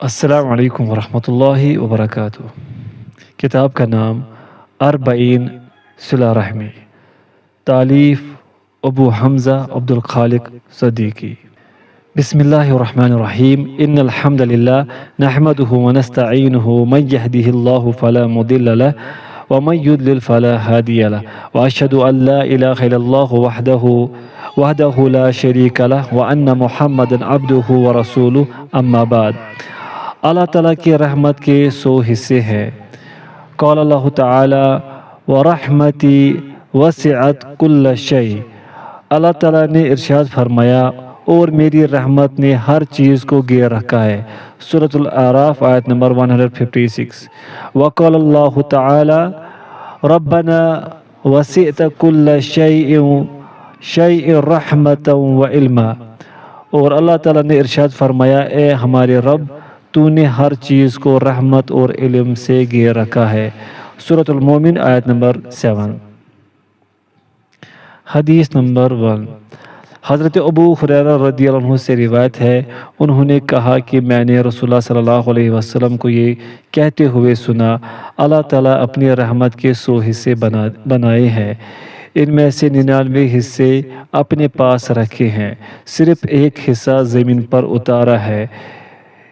السلام علیکم ورحمۃ اللہ وبرکاتہ۔ کتاب کا نام اربعین صلہ رحمی، تالیف ابو حمزہ عبد الخالق صدیقی۔ بسم اللہ الرحمن الرحیم۔ ان الحمد للہ نحمدہ ونستعینہ، من یہدہ اللہ فلا مضل لہ ومن یضلل فلا ہادی لہ، واشہد ان لا الہ الا اللہ وحدہ لا شریک لہ، وان محمدا عبدہ ورسولہ، اما بعد۔ اللہ تعالیٰ کی رحمت کے 100 حصے ہیں۔ قال اللہ تعالی ورحمتی وسعت کل شیء۔ اللہ تعالیٰ نے ارشاد فرمایا اور میری رحمت نے ہر چیز کو گھیر رکھا ہے۔ سورۃ الاعراف آیت نمبر 156۔ وقال اللہ تعالی ربنا وسعت کل شیء رحمتا وعلما۔ اور اللہ تعالیٰ نے ارشاد فرمایا اے ہمارے رب، تو نے ہر چیز کو رحمت اور علم سے گھیر رکھا ہے۔ سورۃ المومن آیت نمبر 7۔ حدیث نمبر 1۔ حضرت ابو ہریرہ رضی اللہ عنہ سے روایت ہے، انہوں نے کہا کہ میں نے رسول اللہ صلی اللہ علیہ وسلم کو یہ کہتے ہوئے سنا، اللہ تعالیٰ اپنی رحمت کے 100 حصے بنائے ہیں، ان میں سے 99 حصے اپنے پاس رکھے ہیں، صرف ایک حصہ زمین پر اتارا ہے۔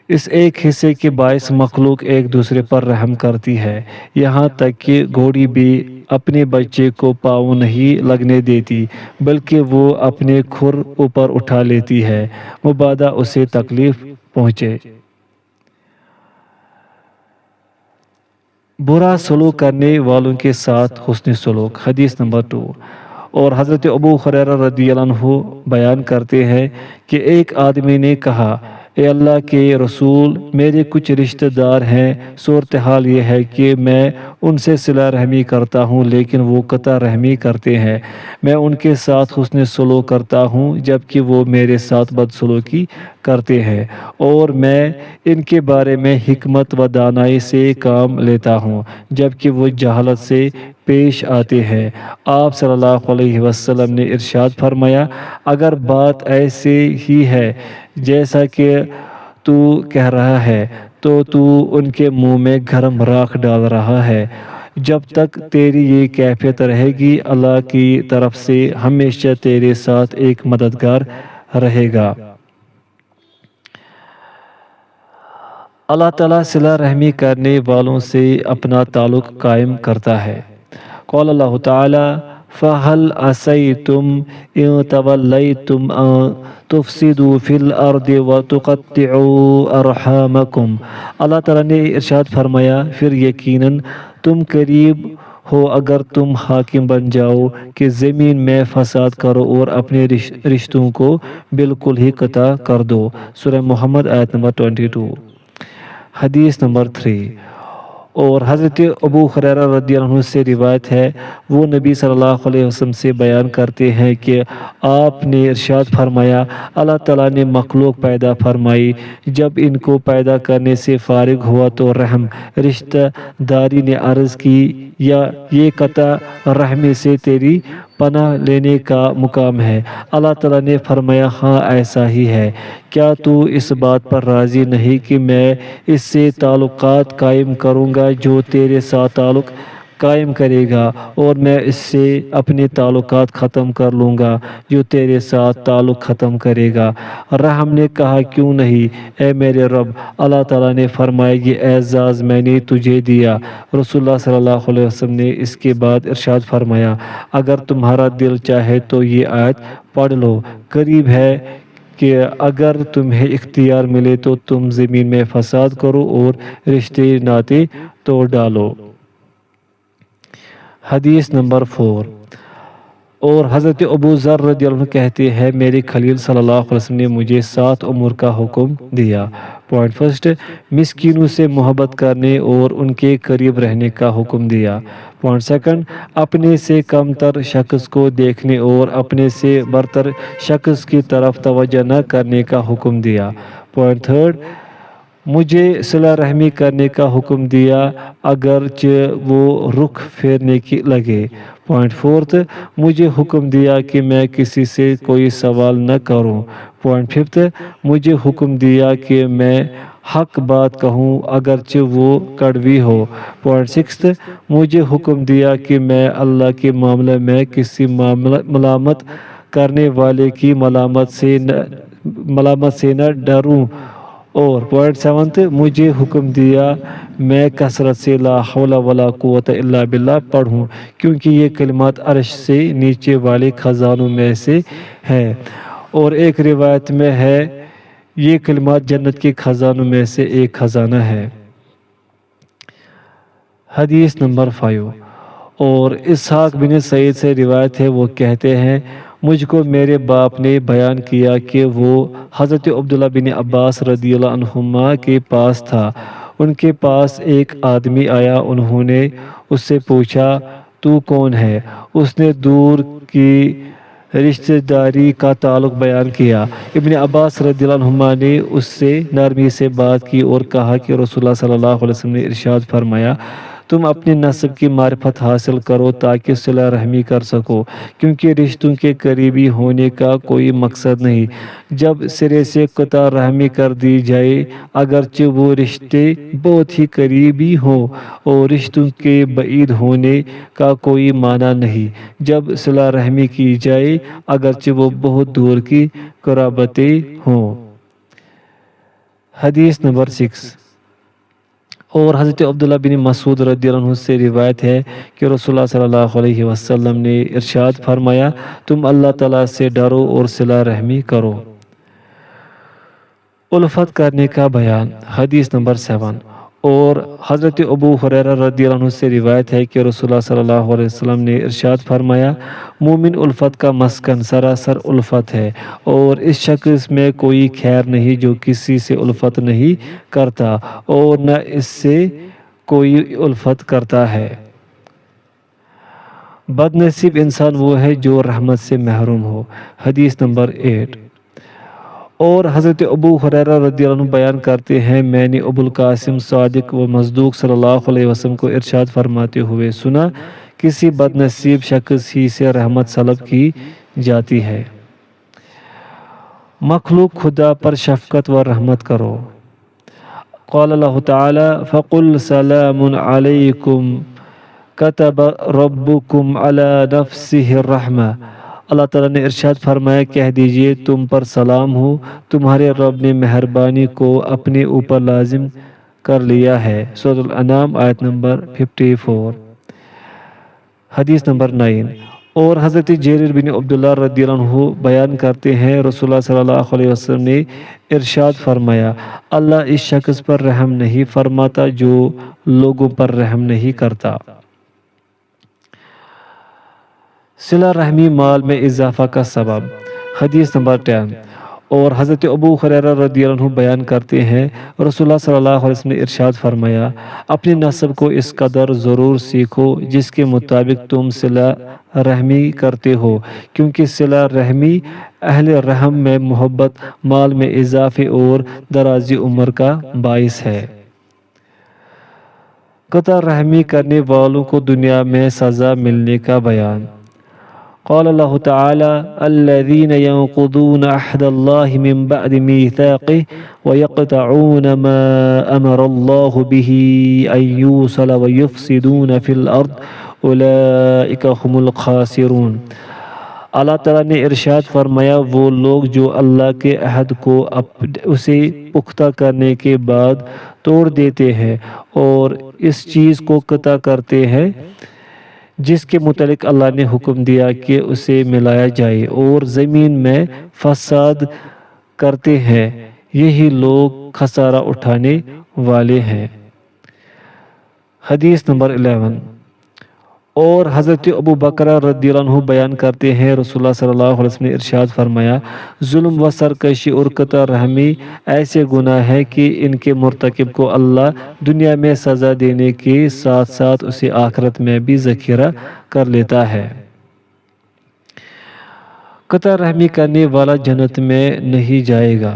اس ایک حصے کے باعث مخلوق ایک دوسرے پر رحم کرتی ہے، یہاں تک کہ گھوڑی بھی اپنے بچے کو پاؤں نہیں لگنے دیتی، بلکہ وہ اپنے کھر اوپر اٹھا لیتی ہے مبادا اسے تکلیف پہنچے۔ برا سلوک کرنے والوں کے ساتھ حسن سلوک۔ حدیث نمبر 2۔ اور حضرت ابو ہریرہ رضی اللہ عنہ بیان کرتے ہیں کہ ایک آدمی نے کہا، اے اللہ کے رسول، میرے کچھ رشتہ دار ہیں، صورتحال یہ ہے کہ میں ان سے صلہ رحمی کرتا ہوں لیکن وہ قطع رحمی کرتے ہیں۔ میں ان کے ساتھ حسن سلوک کرتا ہوں جبکہ وہ میرے ساتھ بدسلوکی کرتے ہیں، اور میں ان کے بارے میں حکمت و دانائی سے کام لیتا ہوں جبکہ وہ جہالت سے پیش آتے ہیں۔ آپ صلی اللہ علیہ وسلم نے ارشاد فرمایا، اگر بات ایسے ہی ہے جیسا کہ تو کہہ رہا ہے تو تو ان کے منہ میں گرم راکھ ڈال رہا ہے۔ جب تک تیری یہ کیفیت رہے گی، اللہ کی طرف سے ہمیشہ تیرے ساتھ ایک مددگار رہے گا۔ اللہ تعالیٰ صلہ رحمی کرنے والوں سے اپنا تعلق قائم کرتا ہے۔ قال اللہ تعالی فَهَلْ عَسَيْتُمْ إِن تَوَلَّيْتُمْ أَن تُفْسِدُوا فِي الْأَرْضِ وَتُقَطِّعُوا أَرْحَامَكُمْ۔ اللہ تعالیٰ نے ارشاد فرمایا، پھر یقیناً تم قریب ہو اگر تم حاکم بن جاؤ کہ زمین میں فساد کرو اور اپنے رشتوں کو بالکل ہی قطع کر دو۔ سورہ محمد آیت نمبر 22۔ حدیث نمبر 3۔ اور حضرت ابو ہریرہ رضی اللہ عنہ سے روایت ہے، وہ نبی صلی اللہ علیہ وسلم سے بیان کرتے ہیں کہ آپ نے ارشاد فرمایا، اللہ تعالیٰ نے مخلوق پیدا فرمائی، جب ان کو پیدا کرنے سے فارغ ہوا تو رحم رشتہ داری نے عرض کی، یا یہ قطع رحمی سے تیری پناہ لینے کا مقام ہے؟ اللہ تعالیٰ نے فرمایا، ہاں ایسا ہی ہے۔ کیا تو اس بات پر راضی نہیں کہ میں اس سے تعلقات قائم کروں گا جو تیرے ساتھ تعلق قائم کرے گا، اور میں اس سے اپنے تعلقات ختم کر لوں گا جو تیرے ساتھ تعلق ختم کرے گا؟ رحم نے کہا، کیوں نہیں اے میرے رب؟ اللہ تعالیٰ نے فرمایا، یہ اعزاز میں نے تجھے دیا۔ رسول اللہ صلی اللہ علیہ وسلم نے اس کے بعد ارشاد فرمایا، اگر تمہارا دل چاہے تو یہ آیت پڑھ لو، قریب ہے کہ اگر تمہیں اختیار ملے تو تم زمین میں فساد کرو اور رشتے ناطے توڑ ڈالو۔ حدیث نمبر 4۔ اور حضرت ابو ذر رضی اللہ عنہ کہتے ہیں، میرے خلیل صلی اللہ علیہ وسلم نے مجھے 7 امور کا حکم دیا۔ پوائنٹ فرسٹ، مسکینوں سے محبت کرنے اور ان کے قریب رہنے کا حکم دیا۔ پوائنٹ سیکنڈ، اپنے سے کم تر شخص کو دیکھنے اور اپنے سے برتر شخص کی طرف توجہ نہ کرنے کا حکم دیا۔ پوائنٹ تھرڈ، مجھے صلہ رحمی کرنے کا حکم دیا اگرچہ وہ رخ پھیرنے کی لگے۔ پوائنٹ فورتھ، مجھے حکم دیا کہ میں کسی سے کوئی سوال نہ کروں۔ پوائنٹ ففتھ، مجھے حکم دیا کہ میں حق بات کہوں اگرچہ وہ کڑوی ہو۔ پوائنٹ 6، مجھے حکم دیا کہ میں اللہ کے معاملے میں کسی ملامت کرنے والے کی ملامت سے نہ ڈروں۔ اور پوائنٹ 7، مجھے حکم دیا میں کثرت سے لا حول ولا قوت الا باللہ پڑھوں، کیونکہ یہ کلمات عرش سے نیچے والے خزانوں میں سے ہے۔ اور ایک روایت میں ہے یہ کلمات جنت کے خزانوں میں سے ایک خزانہ ہے۔ حدیث نمبر 5، اور اسحاق بن سعید سے روایت ہے، وہ کہتے ہیں مجھ کو میرے باپ نے بیان کیا کہ وہ حضرت عبداللہ بن عباس رضی اللہ عنہما کے پاس تھا۔ ان کے پاس ایک آدمی آیا، انہوں نے اس سے پوچھا تو کون ہے؟ اس نے دور کی رشتہ داری کا تعلق بیان کیا۔ ابن عباس رضی اللہ عنہما نے اس سے نرمی سے بات کی اور کہا کہ رسول اللہ صلی اللہ علیہ وسلم نے ارشاد فرمایا تم اپنے نسب کی معرفت حاصل کرو تاکہ صلہ رحمی کر سکو، کیونکہ رشتوں کے قریبی ہونے کا کوئی مقصد نہیں جب سرے سے قطع رحمی کر دی جائے، اگرچہ وہ رشتے بہت ہی قریبی ہوں، اور رشتوں کے بعید ہونے کا کوئی معنی نہیں جب صلہ رحمی کی جائے، اگرچہ وہ بہت دور کی قرابتیں ہوں۔ حدیث نمبر 6، اور حضرت عبداللہ بن مسعود رضی اللہ عنہ سے روایت ہے کہ رسول اللہ صلی اللہ علیہ وسلم نے ارشاد فرمایا تم اللہ تعالیٰ سے ڈرو اور صلہ رحمی کرو۔ الفت کرنے کا بیان۔ حدیث نمبر 7، اور حضرت ابو ہریرہ رضی اللہ عنہ سے روایت ہے کہ رسول اللہ صلی اللہ علیہ وسلم نے ارشاد فرمایا مومن الفت کا مسکن سراسر الفت ہے، اور اس شخص میں کوئی خیر نہیں جو کسی سے الفت نہیں کرتا اور نہ اس سے کوئی الفت کرتا ہے۔ بد نصیب انسان وہ ہے جو رحمت سے محروم ہو۔ حدیث نمبر 8، اور حضرت ابو ہریرہ رضی اللہ عنہ بیان کرتے ہیں میں نے ابو القاسم صادق و مصدوق صلی اللہ علیہ وسلم کو ارشاد فرماتے ہوئے سنا کسی بد نصیب شخص ہی سے رحمت طلب کی جاتی ہے۔ مخلوق خدا پر شفقت و رحمت کرو۔ قال اللہ تعالی فَقُلْ سَلَامٌ عَلَيْكُمْ كَتَبَ رَبُّكُمْ عَلَى نَفْسِهِ الرَّحْمَةِ۔ اللہ تعالیٰ نے ارشاد فرمایا کہہ دیجئے تم پر سلام ہو، تمہارے رب نے مہربانی کو اپنے اوپر لازم کر لیا ہے۔ سورۃ الانعام آیت نمبر 54۔ حدیث نمبر 9، اور حضرت جریر بن عبداللہ رضی اللہ عنہ بیان کرتے ہیں رسول اللہ صلی اللہ علیہ وسلم نے ارشاد فرمایا اللہ اس شخص پر رحم نہیں فرماتا جو لوگوں پر رحم نہیں کرتا۔ صلہ رحمی مال میں اضافہ کا سبب۔ حدیث نمبر 10، اور حضرت ابو ہریرہ رضی اللہ عنہ بیان کرتے ہیں رسول اللہ صلی اللہ علیہ وسلم نے ارشاد فرمایا اپنے نسب کو اس قدر ضرور سیکھو جس کے مطابق تم صلہ رحمی کرتے ہو، کیونکہ صلہ رحمی اہل رحم میں محبت، مال میں اضافے اور درازی عمر کا باعث ہے۔ قطع رحمی کرنے والوں کو دنیا میں سزا ملنے کا بیان۔ قال اللہ تعالی الذین ينقضون عہد اللہ من بعد میثاقہ ویقطعون ما امر اللہ به ان یوصل ویفسدون فی الارض اولئک هم الخاسرون۔ اللہ تعالیٰ نے ارشاد فرمایا وہ لوگ جو اللہ کے عہد کو اسے پختہ کرنے کے بعد توڑ دیتے ہیں اور اس چیز کو قطع کرتے ہیں جس کے متعلق اللہ نے حکم دیا کہ اسے ملایا جائے اور زمین میں فساد کرتے ہیں، یہی لوگ خسارہ اٹھانے والے ہیں۔ حدیث نمبر 11، اور حضرت ابو بکر رضی اللہ عنہ بیان کرتے ہیں رسول اللہ صلی اللہ علیہ وسلم نے ارشاد فرمایا ظلم و سرکشی اور قطع رحمی ایسے گناہ ہیں کہ ان کے مرتکب کو اللہ دنیا میں سزا دینے کے ساتھ ساتھ اسے آخرت میں بھی ذخیرہ کر لیتا ہے۔ قطع رحمی کرنے والا جنت میں نہیں جائے گا۔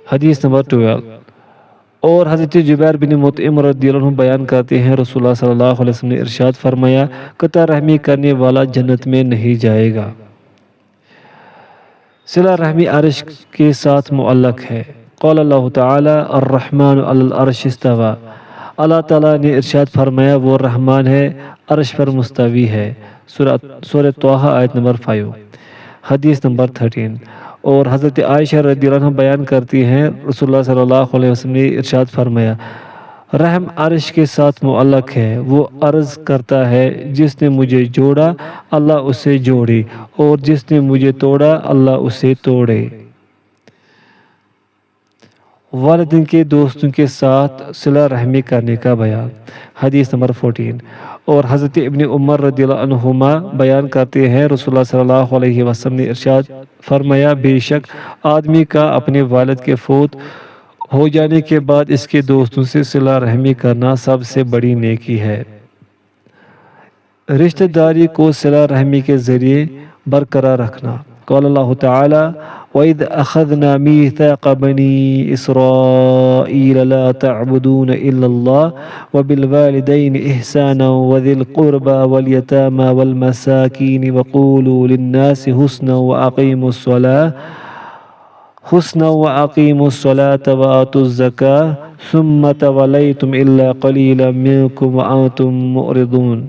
حدیث نمبر 12، اور حضرت جبیر بن مطعم رضی اللہ عنہ بیان کرتے ہیں رسول اللہ صلی اللہ علیہ وسلم نے ارشاد فرمایا قطع رحمی کرنے والا جنت میں نہیں جائے گا۔ صلہ رحمی عرش کے ساتھ معلق ہے۔ قال اللہ تعالی الرحمن علی العرش استوى، اللہ تعالیٰ نے ارشاد فرمایا وہ رحمان ہے، عرش پر مستوی ہے۔ سورہ طٰہٰ آیت نمبر 5۔ حدیث نمبر 13۔ اور حضرت عائشہ رضی اللہ عنہ بیان کرتی ہیں رسول اللہ صلی اللہ علیہ وسلم نے ارشاد فرمایا رحم عرش کے ساتھ معلق ہے، وہ عرض کرتا ہے جس نے مجھے جوڑا اللہ اسے جوڑے، اور جس نے مجھے توڑا اللہ اسے توڑے۔ والدین کے دوستوں کے ساتھ صلہ رحمی کرنے کا بیان۔ حدیث نمبر 14۔ اور حضرت ابن عمر رضی اللہ عنہما بیان کرتے ہیں رسول اللہ صلی اللہ علیہ وسلم نے ارشاد فرمایا بے شک آدمی کا اپنے والد کے فوت ہو جانے کے بعد اس کے دوستوں سے صلہ رحمی کرنا سب سے بڑی نیکی ہے۔ رشتہ داری کو صلہ رحمی کے ذریعے برقرار رکھنا۔ قال اللہ تعالی وَإِذْ أَخَذْنَا مِيثَاقَ بَنِي إِسْرَائِيلَ لَا تَعْبُدُونَ إِلَّا اللَّهَ وَبِالْوَالِدَيْنِ إِحْسَانًا وَذِي الْقُرْبَى وَالْيَتَامَى وَالْمَسَاكِينِ وَقُولُوا لِلنَّاسِ حُسْنًا وَأَقِيمُوا الصَّلَاةَ وَآتُوا الزَّكَاةَ ثُمَّ تَوَلَّيْتُمْ إِلَّا قَلِيلًا مِنْكُمْ وَأَنْتُمْ مُعْرِضُونَ۔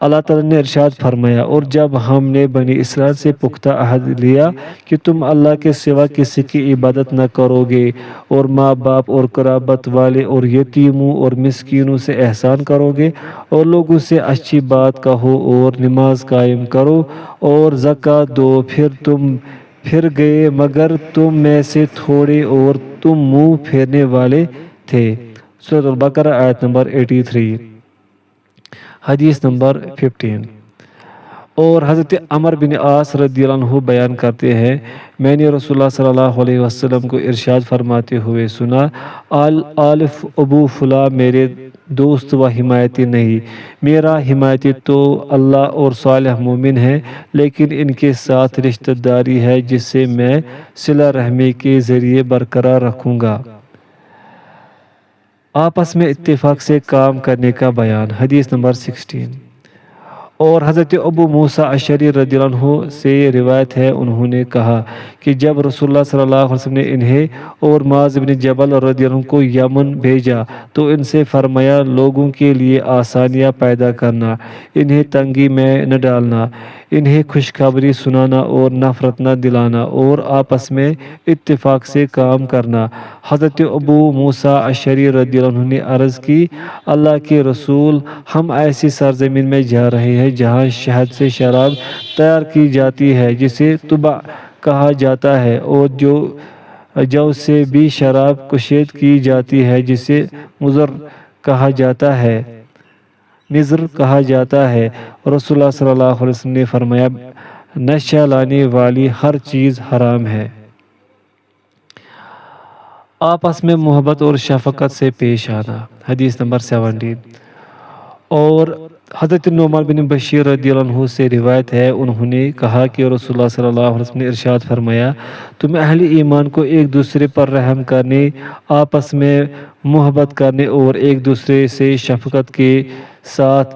اللہ تعالیٰ نے ارشاد فرمایا اور جب ہم نے بنی اسرائیل سے پختہ عہد لیا کہ تم اللہ کے سوا کسی کی عبادت نہ کرو گے اور ماں باپ اور قرابت والے اور یتیموں اور مسکینوں سے احسان کرو گے اور لوگوں سے اچھی بات کہو اور نماز قائم کرو اور زکوٰۃ دو، پھر گئے مگر تم میں سے تھوڑے اور تم منہ پھیرنے والے تھے۔ سورۃ البقرہ آیت نمبر 83۔ حدیث نمبر 15۔ اور حضرت عمر بن عاص رضی اللہ عنہ بیان کرتے ہیں میں نے رسول اللہ صلی اللہ علیہ وسلم کو ارشاد فرماتے ہوئے سنا آلف ابو فلاں میرے دوست و حمایتی نہیں، میرا حمایتی تو اللہ اور صالح مومن ہے، لیکن ان کے ساتھ رشتہ داری ہے جسے میں صلہ رحمی کے ذریعے برقرار رکھوں گا۔ آپس میں اتفاق سے کام کرنے کا بیان۔ حدیث نمبر 16۔ اور حضرت ابو موسیٰ اشعری رضی اللہ عنہ سے روایت ہے انہوں نے کہا کہ جب رسول اللہ صلی اللہ علیہ وسلم نے انہیں اور معاذ بن جبل رضی اللہ عنہ کو یمن بھیجا تو ان سے فرمایا لوگوں کے لیے آسانیاں پیدا کرنا، انہیں تنگی میں نہ ڈالنا، انہیں خوشخبری سنانا اور نفرت نہ دلانا اور آپس میں اتفاق سے کام کرنا۔ حضرت ابو موسیٰ اشعری رضی اللہ عنہ نے عرض کی اللہ کے رسول ہم ایسی سرزمین میں جا رہے ہیں جہاں شہد سے شراب تیار کی جاتی ہے جسے طبع کہا جاتا ہے اور جو سے بھی شراب کشید کی جاتی ہے جسے مضر کہا جاتا ہے رسول اللہ صلی اللہ علیہ وسلم نے فرمایا نشہ لانے والی ہر چیز حرام ہے۔ آپس میں محبت اور شفقت سے پیش آنا۔ حدیث نمبر 17۔ اور حضرت نعمان بن بشیر رضی اللہ عنہ سے روایت ہے انہوں نے کہا کہ رسول اللہ صلی اللہ علیہ وسلم نے ارشاد فرمایا تم اہل ایمان کو ایک دوسرے پر رحم کرنے، آپس میں محبت کرنے اور ایک دوسرے سے شفقت کے ساتھ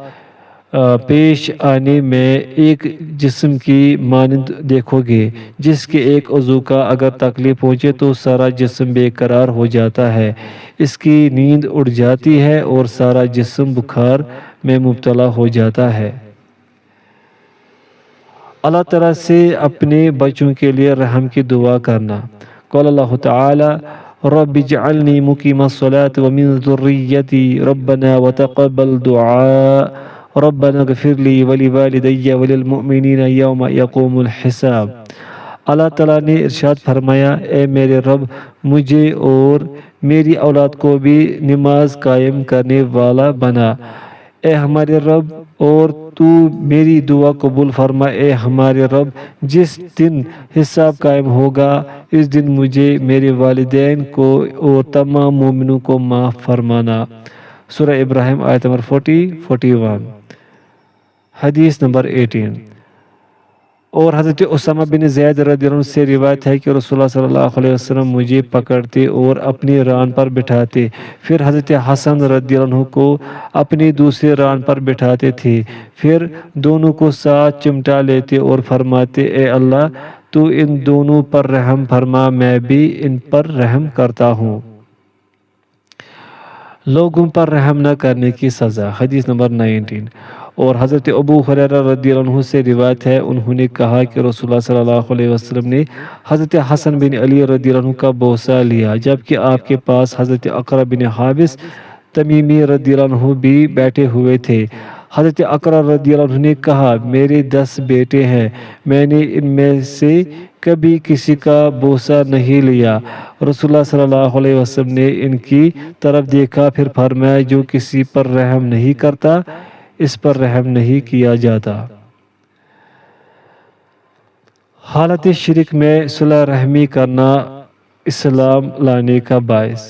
پیش آنے میں ایک جسم کی مانند دیکھو گے جس کے ایک عضو کا اگر تکلیف پہنچے تو سارا جسم بے قرار ہو جاتا ہے، اس کی نیند اڑ جاتی ہے اور سارا جسم بخار میں مبتلا ہو جاتا ہے۔ اللہ تعالیٰ سے اپنے بچوں کے لیے رحم کی دعا کرنا۔ قال اللہ تعالی رب اجعلنی مقیم الصلاة ومن ذریتی ربنا وتقبل دعاء ربنا اغفر لی ولوالدی وللمؤمنین یوم یقوم الحساب۔ اللہ تعالیٰ نے ارشاد فرمایا اے میرے رب مجھے اور میری اولاد کو بھی نماز قائم کرنے والا بنا، اے ہمارے رب اور تو میری دعا قبول فرما، اے ہمارے رب جس دن حساب قائم ہوگا اس دن مجھے، میرے والدین کو اور تمام مومنوں کو معاف فرمانا۔ سورہ ابراہیم آیت نمبر 40-41۔ حدیث نمبر 18۔ اور حضرت اسامہ بن زید رضی اللہ عنہ سے روایت ہے کہ رسول اللہ صلی اللہ علیہ وسلم مجھے پکڑتے اور اپنی ران پر بٹھاتے، پھر حضرت حسن رضی اللہ عنہ کو اپنی دوسری ران پر بٹھاتے تھے، پھر دونوں کو ساتھ چمٹا لیتے اور فرماتے اے اللہ تو ان دونوں پر رحم فرما، میں بھی ان پر رحم کرتا ہوں۔ لوگوں پر رحم نہ کرنے کی سزا، حدیث نمبر 19۔ اور حضرت ابو ہریرہ رضی اللہ عنہ سے روایت ہے، انہوں نے کہا کہ رسول اللہ صلی اللہ علیہ وسلم نے حضرت حسن بن علی رضی اللہ عنہ کا بوسہ لیا، جبکہ آپ کے پاس حضرت اقرا بن حابس تمیمی رضی اللہ عنہ بھی بیٹھے ہوئے تھے۔ حضرت اقرا رضی اللہ عنہ نے کہا، میرے 10 بیٹے ہیں، میں نے ان میں سے کبھی کسی کا بوسہ نہیں لیا۔ رسول اللہ صلی اللہ علیہ وسلم نے ان کی طرف دیکھا، پھر فرمایا، جو کسی پر رحم نہیں کرتا اس پر رحم نہیں کیا جاتا۔ حالت شرک میں صلہ رحمی کرنا اسلام لانے کا باعث،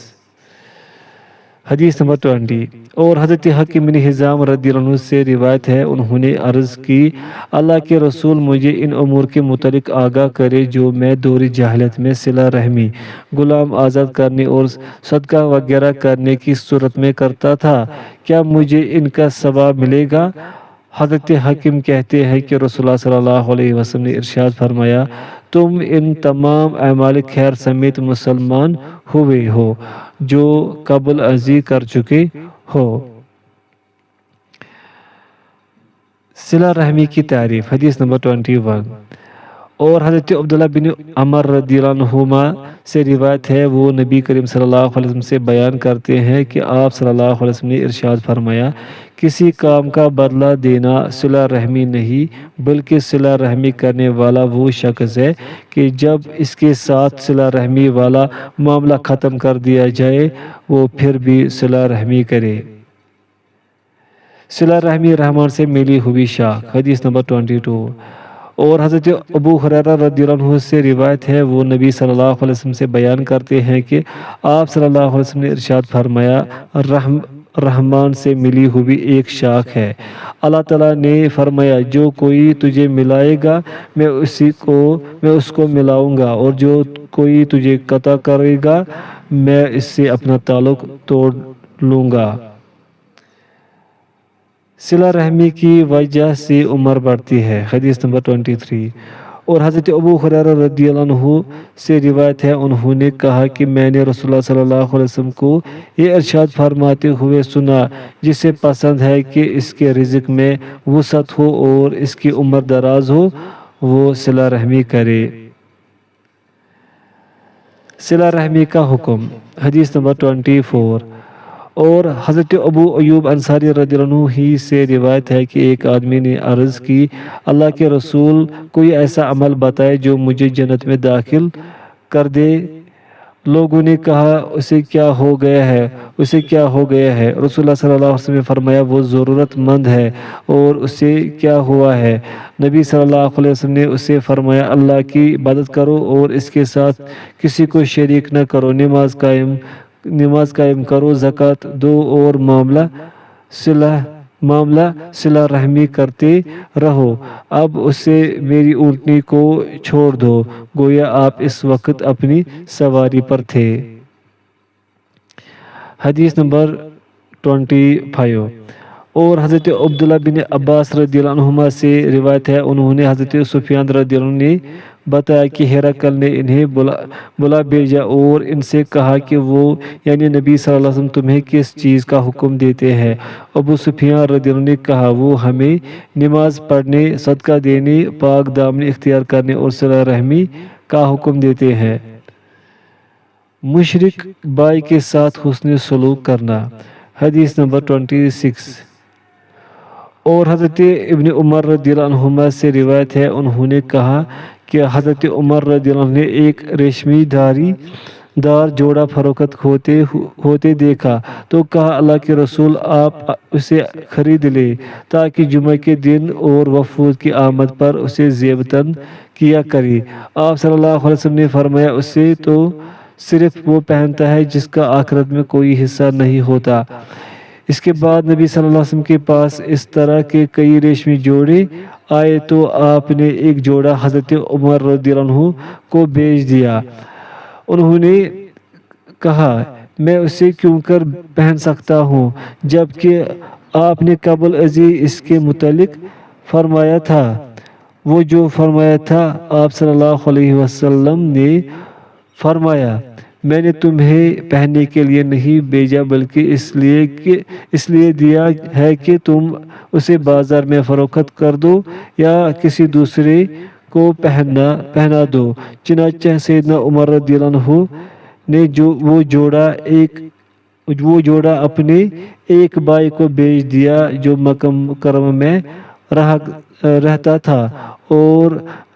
حدیث نمبر 20۔ اور حضرت حکیم بن حزام رضی اللہ عنہ سے روایت ہے، انہوں نے عرض کی، اللہ کے رسول مجھے ان امور کے متعلق آگاہ کرے جو میں دور جاہلیت میں صلہ رحمی، غلام آزاد کرنے اور صدقہ وغیرہ کرنے کی صورت میں کرتا تھا، کیا مجھے ان کا ثواب ملے گا؟ حضرت حکیم کہتے ہیں کہ رسول اللہ صلی اللہ علیہ وسلم نے ارشاد فرمایا، تم ان تمام اعمال خیر سمیت مسلمان ہوئے ہو جو قبل ازی کر چکے ہو۔ صلہ رحمی کی تعریف، حدیث نمبر 21۔ اور حضرت عبداللہ بن عمر رضی اللہ عنہما سے روایت ہے، وہ نبی کریم صلی اللہ علیہ وسلم سے بیان کرتے ہیں کہ آپ صلی اللہ علیہ وسلم نے ارشاد فرمایا، کسی کام کا بدلہ دینا صلہ رحمی نہیں، بلکہ صلہ رحمی کرنے والا وہ شخص ہے کہ جب اس کے ساتھ صلہ رحمی والا معاملہ ختم کر دیا جائے وہ پھر بھی صلہ رحمی کرے۔ صلہ رحمی رحمان سے ملی ہوئی شاخ، حدیث نمبر 22۔ اور حضرت ابو ہریرہ رضی اللہ عنہ سے روایت ہے، وہ نبی صلی اللہ علیہ وسلم سے بیان کرتے ہیں کہ آپ صلی اللہ علیہ وسلم نے ارشاد فرمایا، رحمان سے ملی ہوئی ایک شاخ ہے۔ اللہ تعالیٰ نے فرمایا، جو کوئی تجھے ملائے گا میں اس کو ملاؤں گا، اور جو کوئی تجھے قطع کرے گا میں اس سے اپنا تعلق توڑ لوں گا۔ صلہ رحمی کی وجہ سے عمر بڑھتی ہے، حدیث نمبر 23۔ اور حضرت ابو ہریرہ رضی اللہ عنہ سے روایت ہے، انہوں نے کہا کہ میں نے رسول اللہ صلی اللہ علیہ وسلم کو یہ ارشاد فرماتے ہوئے سنا، جسے پسند ہے کہ اس کے رزق میں وسعت ہو اور اس کی عمر دراز ہو، وہ صلہ رحمی کرے۔ صلہ رحمی کا حکم، حدیث نمبر 24۔ اور حضرت ابو ایوب انصاری رضی اللہ عنہ ہی سے روایت ہے کہ ایک آدمی نے عرض کی، اللہ کے رسول کوئی ایسا عمل بتائے جو مجھے جنت میں داخل کر دے۔ لوگوں نے کہا، اسے کیا ہو گیا ہے؟ اسے کیا ہو گیا ہے؟ رسول اللہ صلی اللہ علیہ وسلم نے فرمایا، وہ ضرورت مند ہے۔ اور اسے کیا ہوا ہے؟ نبی صلی اللہ علیہ وسلم نے اسے فرمایا، اللہ کی عبادت کرو اور اس کے ساتھ کسی کو شریک نہ کرو، نماز قائم کرو، زکوٰۃ دو، اور معاملہ صلہ رحمی کرتے رہو۔ اب اسے میری اونٹنی کو چھوڑ دو، گویا آپ اس وقت اپنی سواری پر تھے۔ حدیث نمبر 25۔ اور حضرت عبداللہ بن عباس رضی اللہ عنہما سے روایت ہے، انہوں نے حضرت سفیان رضی اللہ عنہ نے بتایا کہ ہرقل نے انہیں بلا بھیجا اور ان سے کہا کہ وہ یعنی نبی صلی اللہ علیہ وسلم تمہیں کس چیز کا حکم دیتے ہیں؟ ابو سفیان رضی اللہ عنہ نے کہا، وہ ہمیں نماز پڑھنے، صدقہ دینے، پاک دامنی اختیار کرنے اور صلہ رحمی کا حکم دیتے ہیں۔ مشرک بھائی کے ساتھ حسن سلوک کرنا، حدیث نمبر 26۔ اور حضرت ابن عمر رضی اللہ عنہما سے روایت ہے، انہوں نے کہا کہ حضرت عمر رضی اللہ عنہ نے ایک ریشمی دار جوڑا فروخت ہوتے دیکھا تو کہا، اللہ کے رسول آپ اسے خرید لیں تاکہ جمعہ کے دن اور وفود کی آمد پر اسے زیبتاً کیا کرے۔ آپ صلی اللہ علیہ وسلم نے فرمایا، اسے تو صرف وہ پہنتا ہے جس کا آخرت میں کوئی حصہ نہیں ہوتا۔ اس کے بعد نبی صلی اللہ علیہ وسلم کے پاس اس طرح کے کئی ریشمی جوڑے آئے تو آپ نے ایک جوڑا حضرت عمر رضی اللہ عنہ کو بھیج دیا۔ انہوں نے کہا، میں اسے کیوں کر پہن سکتا ہوں جبکہ آپ نے قبل ازی اس کے متعلق فرمایا تھا؟ وہ جو فرمایا تھا آپ صلی اللہ علیہ وسلم نے فرمایا میں نے تمہیں پہننے کے لیے نہیں بھیجا بلکہ اس لیے دیا ہے کہ تم اسے بازار میں فروخت کر دو یا کسی دوسرے کو پہنا دو۔ چنانچہ سیدنا عمر رضی اللہ عنہ نے وہ جوڑا اپنے ایک بھائی کو بیچ دیا جو مکہ مکرمہ میں رہتا تھا اور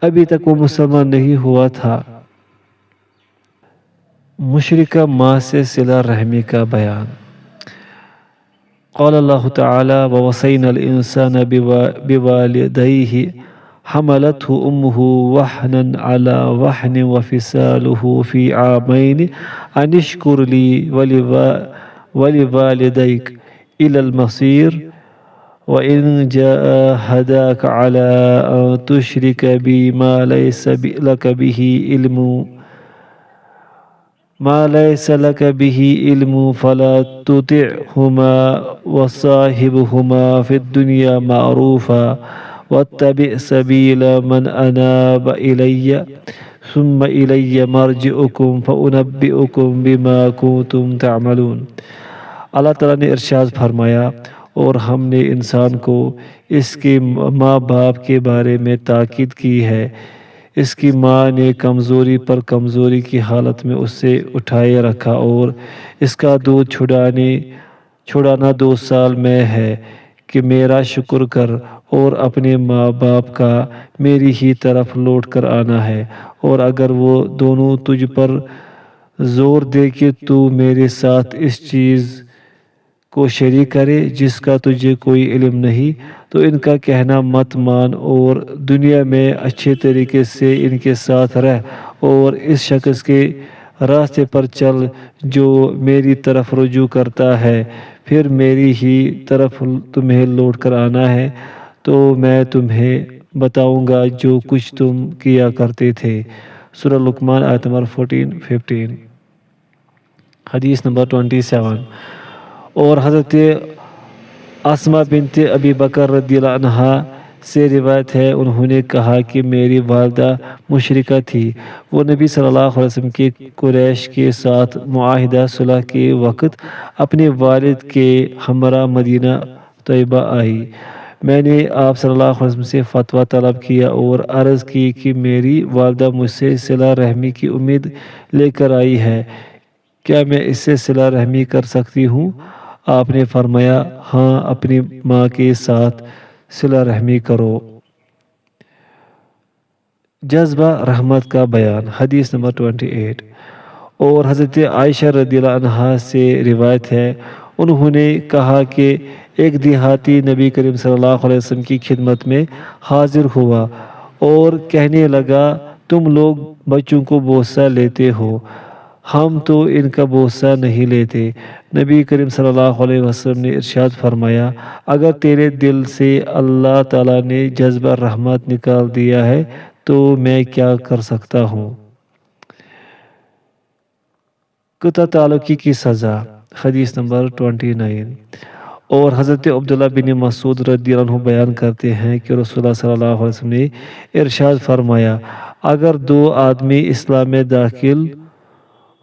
ابھی تک وہ مسلمان نہیں ہوا تھا۔ مشرکہ ماں سے صلہ رحمی کا بیان۔ قال اللہ تعالی ووصینا الانسان بوالدیہ حملته امه وحنا على وحن وفصاله في عامين ان اشكر لي ولوالديك الى المصير وان جاهداك على ان تشرك بي ما ليس لك به علم فلا تطعهما وصاحبهما في الدنيا معروفا واتبع سبيل من أناب إلي ثم إلي مرجعكم فأنبئكم بما كنتم تعملون۔ اللہ تعالیٰ نے ارشاد فرمایا اور ہم نے انسان کو اس کے ماں باپ کے بارے میں تاکید کی ہے۔ اس کی ماں نے کمزوری پر کمزوری کی حالت میں اسے اٹھائے رکھا اور اس کا دودھ چھڑانا 2 سال میں ہے کہ میرا شکر کر اور اپنے ماں باپ کا میری ہی طرف لوٹ کر آنا ہے، اور اگر وہ دونوں تجھ پر زور دے کہ تو میرے ساتھ اس چیز کو شریک کرے جس کا تجھے کوئی علم نہیں تو ان کا کہنا مت مان اور دنیا میں اچھے طریقے سے ان کے ساتھ رہ اور اس شخص کے راستے پر چل جو میری طرف رجوع کرتا ہے، پھر میری ہی طرف تمہیں لوٹ کر آنا ہے تو میں تمہیں بتاؤں گا جو کچھ تم کیا کرتے تھے۔ سورہ لقمان آیت نمبر 14-15۔ حدیث نمبر 27۔ اور حضرت اسماء بنت ابی بکر رضی اللہ عنہا سے روایت ہے انہوں نے کہا کہ میری والدہ مشرکہ تھی۔ وہ نبی صلی اللہ علیہ وسلم کے قریش کے ساتھ معاہدہ صلح کے وقت اپنے والد کے ہمراہ مدینہ طیبہ آئی۔ میں نے آپ صلی اللہ علیہ وسلم سے فتویٰ طلب کیا اور عرض کی کہ میری والدہ مجھ سے صلہ رحمی کی امید لے کر آئی ہے، کیا میں اس سے صلہ رحمی کر سکتی ہوں؟ آپ نے فرمایا ہاں، اپنی ماں کے ساتھ صلہ رحمی کرو۔ جذبہ رحمت کا بیان۔ حدیث نمبر 28۔ اور حضرت عائشہ رضی اللہ عنہا سے روایت ہے انہوں نے کہا کہ ایک دیہاتی نبی کریم صلی اللہ علیہ وسلم کی خدمت میں حاضر ہوا اور کہنے لگا تم لوگ بچوں کو بوسہ لیتے ہو، ہم تو ان کا بوسہ نہیں لیتے۔ نبی کریم صلی اللہ علیہ وسلم نے ارشاد فرمایا اگر تیرے دل سے اللہ تعالیٰ نے جذبہ رحمت نکال دیا ہے تو میں کیا کر سکتا ہوں۔ قطع تعلقی کی سزا۔ حدیث نمبر 29۔ اور حضرت عبداللہ بن مسعود رضی اللہ عنہ بیان کرتے ہیں کہ رسول اللہ صلی اللہ علیہ وسلم نے ارشاد فرمایا اگر 2 آدمی اسلام میں داخل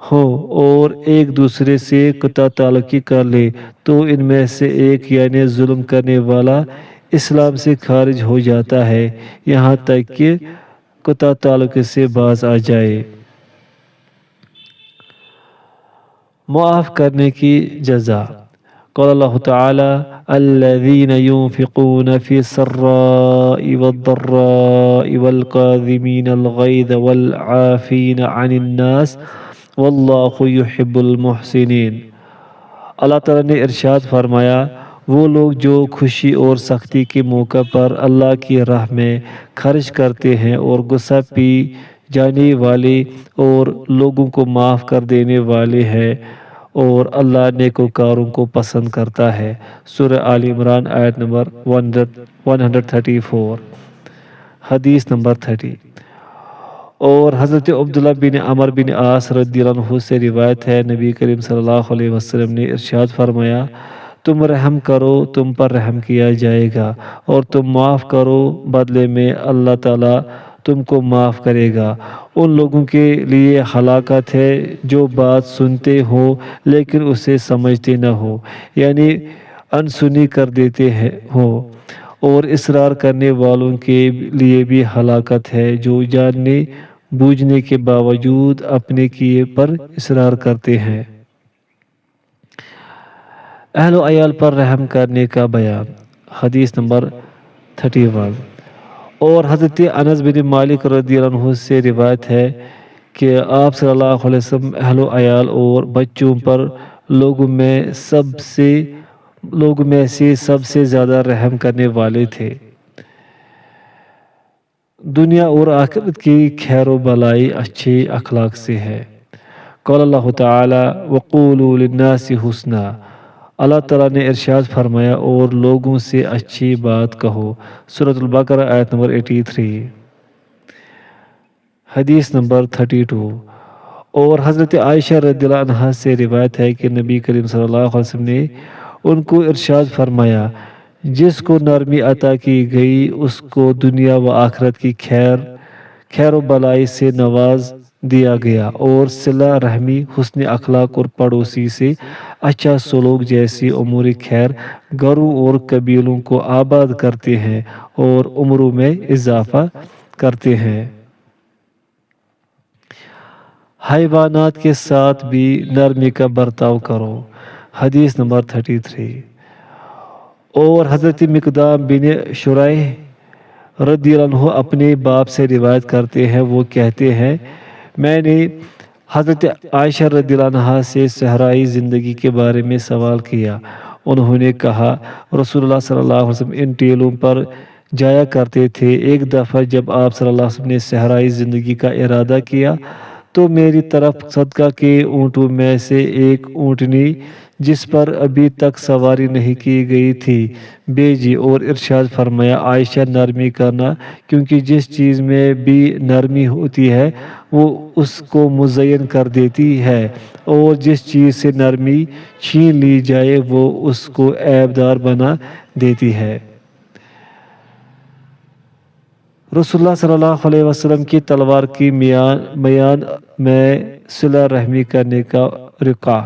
ہو اور ایک دوسرے سے قطع تعلقی کر لے تو ان میں سے ایک یعنی ظلم کرنے والا اسلام سے خارج ہو جاتا ہے یہاں تک کہ قطع تعلقی سے باز آ جائے۔ معاف کرنے کی جزا۔ قال اللہ تعالی الذین ينفقون في السراء والضراء والكاظمین الغیظ والعافین عن الناس واللہ یحب المحسنین۔ اللہ تعالیٰ نے ارشاد فرمایا وہ لوگ جو خوشی اور سختی کے موقع پر اللہ کی راہ میں خرچ کرتے ہیں اور غصہ پی جانے والے اور لوگوں کو معاف کر دینے والے ہیں اور اللہ نیکوکاروں کو پسند کرتا ہے۔ سورہ آل عمران آیت نمبر 134۔ حدیث نمبر 30۔ اور حضرت عبداللہ بن عمر بن عاص رضی اللہ عنہ سے روایت ہے نبی کریم صلی اللہ علیہ وسلم نے ارشاد فرمایا تم رحم کرو تم پر رحم کیا جائے گا، اور تم معاف کرو بدلے میں اللہ تعالیٰ تم کو معاف کرے گا۔ ان لوگوں کے لیے ہلاکت ہے جو بات سنتے ہو لیکن اسے سمجھتے نہ ہو، یعنی انسنی کر دیتے ہو۔ اور اصرار کرنے والوں کے لیے بھی ہلاکت ہے جو جاننے بوجھنے کے باوجود اپنے کیے پر اصرار کرتے ہیں۔ اہل و عیال پر رحم کرنے کا بیان۔ حدیث نمبر 31۔ اور حضرت انس بن مالک رضی اللہ عنہ سے روایت ہے کہ آپ صلی اللہ علیہ وسلم اہل و عیال اور بچوں پر لوگوں میں سے سب سے زیادہ رحم کرنے والے تھے۔ دنیا اور آخرت کی خیر و بلائی اچھے اخلاق سے ہے۔ قال اللہ تعالی وقولوا للناس حسنا، اللہ تعالیٰ نے ارشاد فرمایا اور لوگوں سے اچھی بات کہو۔ سورۃ البقرہ آیت نمبر 83۔ حدیث نمبر 32۔ اور حضرت عائشہ رضی اللہ عنہا سے روایت ہے کہ نبی کریم صلی اللہ علیہ وسلم نے ان کو ارشاد فرمایا، جس کو نرمی عطا کی گئی اس کو دنیا و آخرت کی خیر و بلائی سے نواز دیا گیا، اور صلہ رحمی، حسن اخلاق اور پڑوسی سے اچھا سلوک جیسی امور خیر گھروں اور قبیلوں کو آباد کرتے ہیں اور عمروں میں اضافہ کرتے ہیں۔ حیوانات کے ساتھ بھی نرمی کا برتاؤ کرو۔ حدیث نمبر 33۔ اور حضرت مقدام بن شریح رضی اللہ عنہ اپنے باپ سے روایت کرتے ہیں، وہ کہتے ہیں میں نے حضرت عائشہ رضی اللہ عنہا سے صحرائی زندگی کے بارے میں سوال کیا۔ انہوں نے کہا رسول اللہ صلی اللہ علیہ وسلم ان ٹیلوں پر جایا کرتے تھے۔ ایک دفعہ جب آپ صلی اللہ علیہ وسلم نے صحرائی زندگی کا ارادہ کیا تو میری طرف صدقہ کے اونٹوں میں سے ایک اونٹنی جس پر ابھی تک سواری نہیں کی گئی تھی بھیجی، اور ارشاد فرمایا عائشہ نرمی کرنا، کیونکہ جس چیز میں بھی نرمی ہوتی ہے وہ اس کو مزین کر دیتی ہے، اور جس چیز سے نرمی چھین لی جائے وہ اس کو عیبدار بنا دیتی ہے۔ رسول اللہ صلی اللہ علیہ وسلم کی تلوار کی میان میں صلہ رحمی کرنے کا رقع۔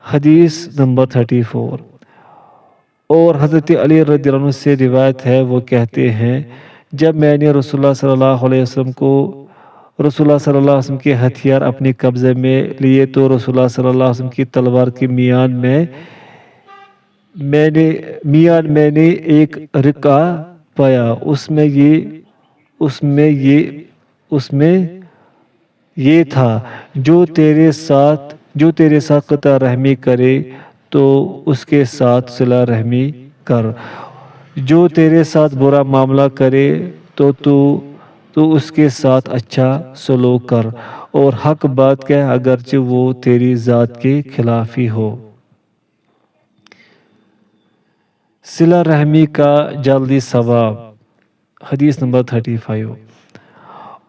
حدیث نمبر 34۔ اور حضرت علی رضی اللہ عنہ سے روایت ہے، وہ کہتے ہیں جب میں نے رسول اللہ صلی اللہ علیہ وسلم کے ہتھیار اپنے قبضے میں لیے تو رسول اللہ صلی اللہ علیہ وسلم کی تلوار کی میان میں نے ایک رقع پایا، اس میں یہ تھا جو تیرے ساتھ قطع رحمی کرے تو اس کے ساتھ صلہ رحمی کر، جو تیرے ساتھ برا معاملہ کرے تو اس کے ساتھ اچھا سلوک کر، اور حق بات کہہ اگرچہ وہ تیری ذات کے خلاف ہی ہو۔ صلہ رحمی کا جلدی ثواب۔ حدیث نمبر 35۔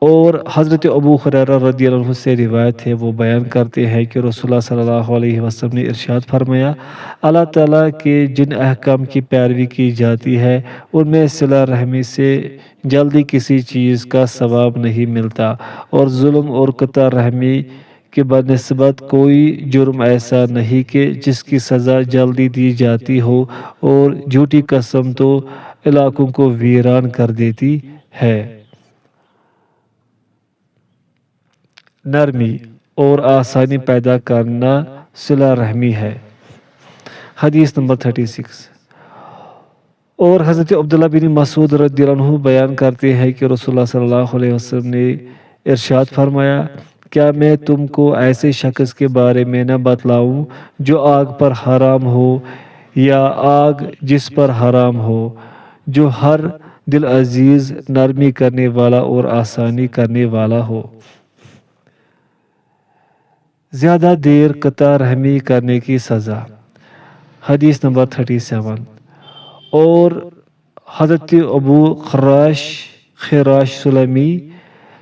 اور حضرت ابو ہریرہ رضی اللہ عنہ سے روایت ہے، وہ بیان کرتے ہیں کہ رسول اللہ صلی اللہ علیہ وسلم نے ارشاد فرمایا اللہ تعالیٰ کے جن احکام کی پیروی کی جاتی ہے ان میں صلہ رحمی سے جلدی کسی چیز کا ثواب نہیں ملتا، اور ظلم اور قطع رحمی کے بنسبت کوئی جرم ایسا نہیں کہ جس کی سزا جلدی دی جاتی ہو، اور جھوٹی قسم تو علاقوں کو ویران کر دیتی ہے۔ نرمی اور آسانی پیدا کرنا صلہ رحمی ہے۔ حدیث نمبر 36۔ اور حضرت عبداللہ بن مسعود رضی اللہ عنہ بیان کرتے ہیں کہ رسول اللہ صلی اللہ علیہ وسلم نے ارشاد فرمایا کیا میں تم کو ایسے شخص کے بارے میں نہ بتلاؤں جو آگ پر حرام ہو یا آگ جس پر حرام ہو، جو ہر دل عزیز، نرمی کرنے والا اور آسانی کرنے والا ہو۔ زیادہ دیر قطع رحمی کرنے کی سزا۔ حدیث نمبر 37۔ اور حضرت ابو خراش سلمی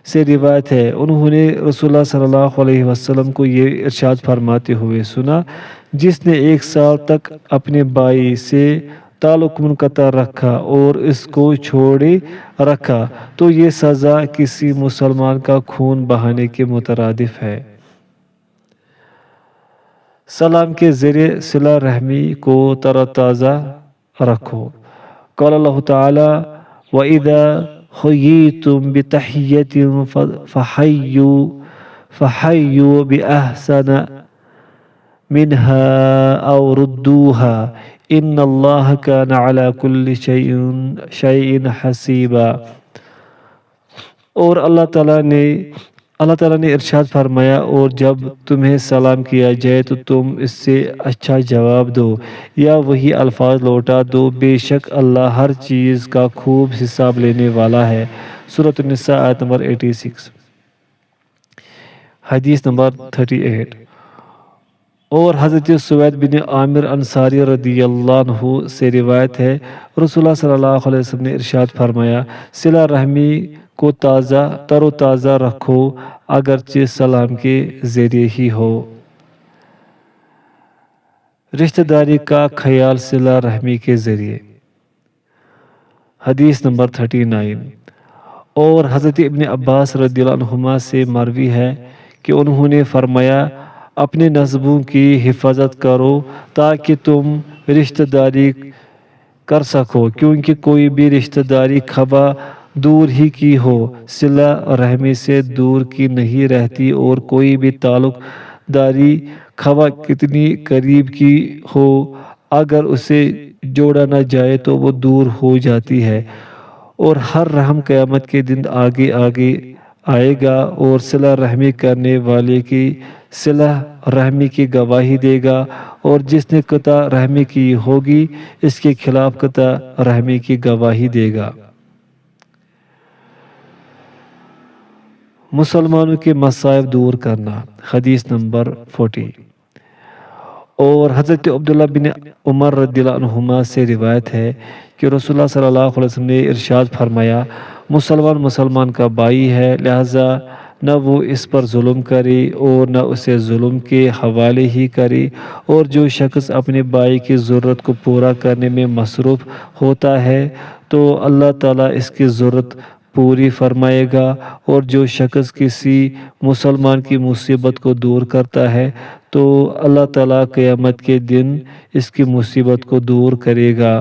سے روایت ہے، انہوں نے رسول اللہ صلی اللہ علیہ وسلم کو یہ ارشاد فرماتے ہوئے سنا، جس نے 1 سال تک اپنے بھائی سے تعلق منقطع رکھا اور اس کو چھوڑے رکھا تو یہ سزا کسی مسلمان کا خون بہانے کے مترادف ہے۔ سلام کے ذریعے صلہ رحمی کو تر و تازہ رکھو۔ قال اللہ تعالی وَإِذَا حَيَّيْتُم بِتَحِيَّةٍ فَحَيُّوا بِأَحْسَنَ مِنْهَا أَوْ رُدُّوهَا إِنَّ اللَّهَ كَانَ عَلَى كُلِّ شَيْءٍ حَسِيبًا۔ اور اللہ تعالیٰ نے ارشاد فرمایا، اور جب تمہیں سلام کیا جائے تو تم اس سے اچھا جواب دو یا وہی الفاظ لوٹا دو، بے شک اللہ ہر چیز کا خوب حساب لینے والا ہے۔ سورۃ النساء آیت نمبر 86۔ حدیث نمبر 38۔ اور حضرت سوید بن عامر انصاری رضی اللہ عنہ سے روایت ہے، رسول اللہ صلی اللہ علیہ وسلم نے ارشاد فرمایا، صلہ رحمی کو تر و تازہ رکھو اگرچہ سلام کے ذریعے ہی ہو۔ رشتہ داری کا خیال صلہ رحمی کے ذریعے۔ حدیث نمبر 39۔ اور حضرت ابن عباس رضی اللہ عنہما سے مروی ہے کہ انہوں نے فرمایا، اپنے نسبوں کی حفاظت کرو تاکہ تم رشتہ داری کر سکو، کیونکہ کوئی بھی رشتہ داری خواہ دور ہی کی ہو صلہ رحمی سے دور کی نہیں رہتی، اور کوئی بھی تعلق داری خواہ کتنی قریب کی ہو اگر اسے جوڑا نہ جائے تو وہ دور ہو جاتی ہے، اور ہر رحم قیامت کے دن آگے آئے گا اور صلہ رحمی کرنے والے کی صلہ رحمی کی گواہی دے گا، اور جس نے قطع رحمی کی ہوگی اس کے خلاف قطع رحمی کی گواہی دے گا۔ مسلمانوں کے مصائب دور کرنا۔ حدیث نمبر 40۔ اور حضرت عبداللہ بن عمر رضی اللہ عنہما سے روایت ہے کہ رسول اللہ صلی اللہ علیہ وسلم نے ارشاد فرمایا، مسلمان کا بھائی ہے، لہذا نہ وہ اس پر ظلم کرے اور نہ اسے ظلم کے حوالے ہی کرے، اور جو شخص اپنے بھائی کی ضرورت کو پورا کرنے میں مصروف ہوتا ہے تو اللہ تعالیٰ اس کی ضرورت پوری فرمائے گا، اور جو شخص کسی مسلمان کی مصیبت کو دور کرتا ہے تو اللہ تعالیٰ قیامت کے دن اس کی مصیبت کو دور کرے گا،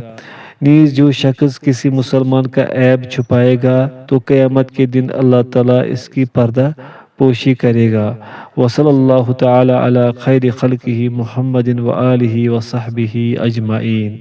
نیز جو شخص کسی مسلمان کا عیب چھپائے گا تو قیامت کے دن اللہ تعالیٰ اس کی پردہ پوشی کرے گا۔ وصلی اللہ تعالی علی خیر خلقہ محمد وآلہ وصحبہ اجمعین۔